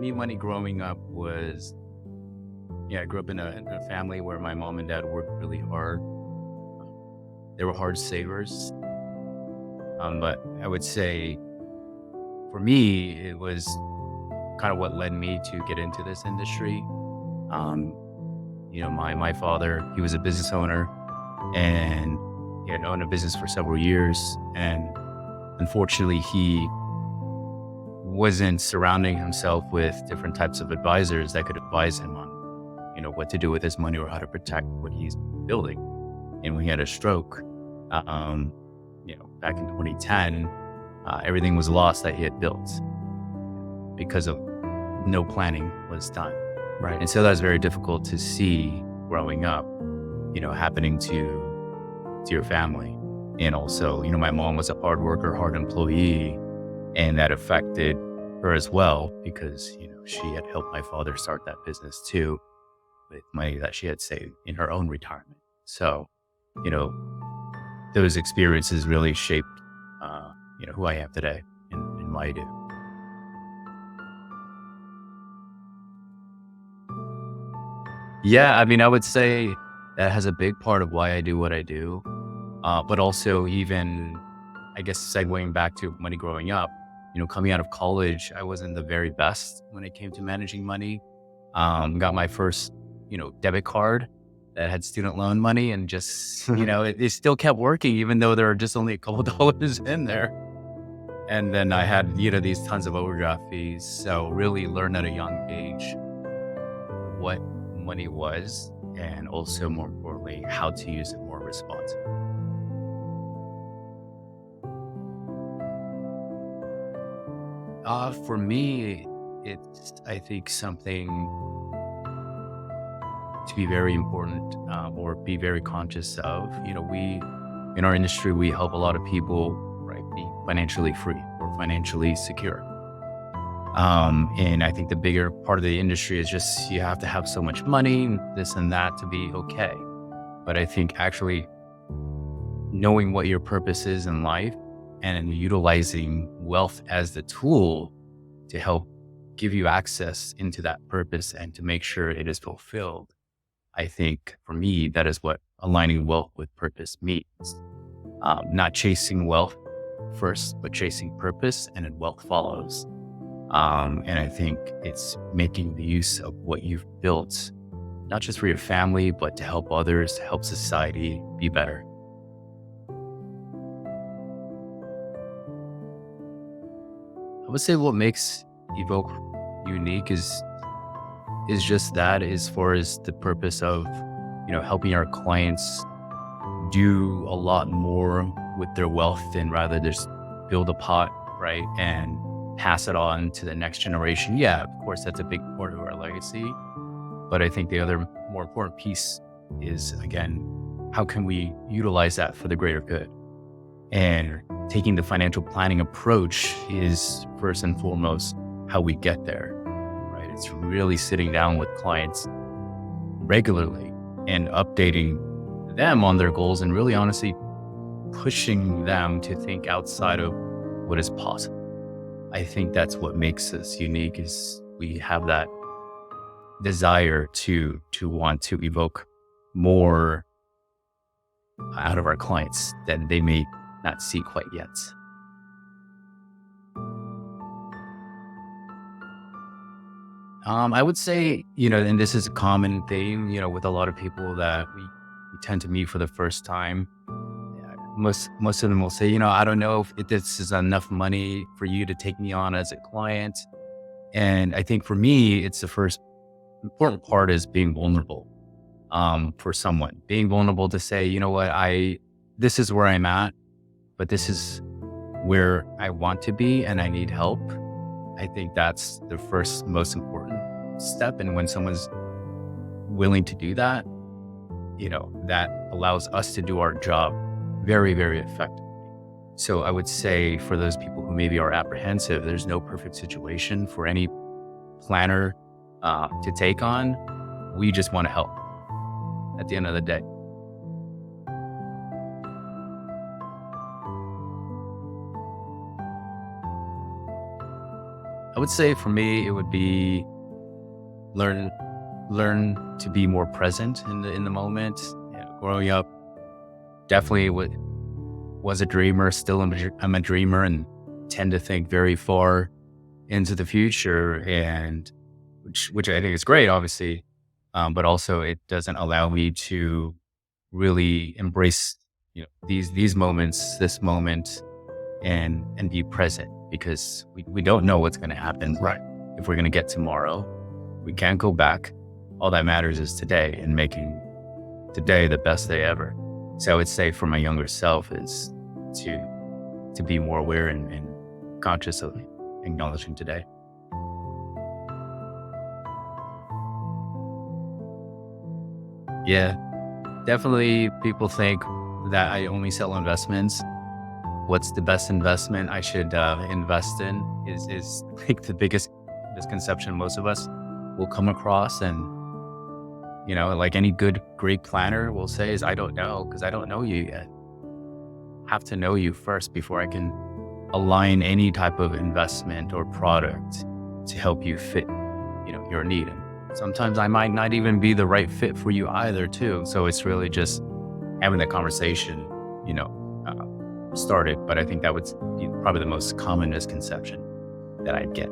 me, money growing up was, yeah, I grew up in a family where my mom and dad worked really hard. They were hard savers. But I would say for me, it was kind of what led me to get into this industry. Um, my father, he was a business owner and he had owned a business for several years. And unfortunately, he wasn't surrounding himself with different types of advisors that could advise him on, what to do with his money or how to protect what he's building. And when he had a stroke, um, back in 2010, everything was lost that he had built because of no planning was done. Right. And so that was very difficult to see growing up, happening to your family. And also, my mom was a hard worker, hard employee, and that affected her as well because, she had helped my father start that business too with money that she had saved in her own retirement. So, you know, those experiences really shaped, who I am today and what I do. Yeah, I mean, I would say that has a big part of why I do what I do. But also even, I guess, segueing back to money growing up, coming out of college, I wasn't the very best when it came to managing money. Got my first, debit card that had student loan money and just, it still kept working, even though there were just only a couple dollars in there. And then I had, these tons of overdraft fees. So really learned at a young age what money was and also more importantly, how to use it more responsibly. For me, it's, I think, something to be very important or be very conscious of. We, in our industry, we help a lot of people, right, be financially free or financially secure. And I think the bigger part of the industry is just you have to have so much money, this and that to be okay. But I think actually knowing what your purpose is in life and utilizing wealth as the tool to help give you access into that purpose and to make sure it is fulfilled. I think for me, that is what aligning wealth with purpose means. Not chasing wealth first, but chasing purpose and then wealth follows. And I think it's making the use of what you've built, not just for your family, but to help others, to help society be better. I would say what makes Evoke unique is just that as far as the purpose of, helping our clients do a lot more with their wealth than rather just build a pot, right? And pass it on to the next generation. Yeah, of course, that's a big part of our legacy. But I think the other more important piece is, again, how can we utilize that for the greater good? And taking the financial planning approach is first and foremost how we get there, right? It's really sitting down with clients regularly and updating them on their goals and really honestly pushing them to think outside of what is possible. I think that's what makes us unique is we have that desire to want to evoke more out of our clients than they may not see quite yet. I would say, and this is a common theme, with a lot of people that we tend to meet for the first time. Yeah, most of them will say, I don't know if this is enough money for you to take me on as a client. And I think for me, it's the first important part is being vulnerable for someone, being vulnerable to say, this is where I'm at, but this is where I want to be and I need help. I think that's the first most important step. And when someone's willing to do that, that allows us to do our job very, very effectively. So I would say for those people who maybe are apprehensive, there's no perfect situation for any planner to take on. We just want to help at the end of the day. I would say for me, it would be learn learn to be more present in the moment. Growing up, definitely was a dreamer. Still, I'm a dreamer and tend to think very far into the future, and which I think is great, obviously, but also it doesn't allow me to really embrace these moments, this moment, and be present because we don't know what's going to happen. Right. If we're going to get tomorrow, we can't go back. All that matters is today and making today the best day ever. So I would say for my younger self is to be more aware and conscious of acknowledging today. Yeah, definitely people think that I only sell investments. What's the best investment I should invest in is like the biggest misconception most of us will come across. And, like any great planner will say is, I don't know, because I don't know you yet. Have to know you first before I can align any type of investment or product to help you fit, your need. And sometimes I might not even be the right fit for you either too. So it's really just having that conversation, started. But I think that would be probably the most common misconception that I'd get.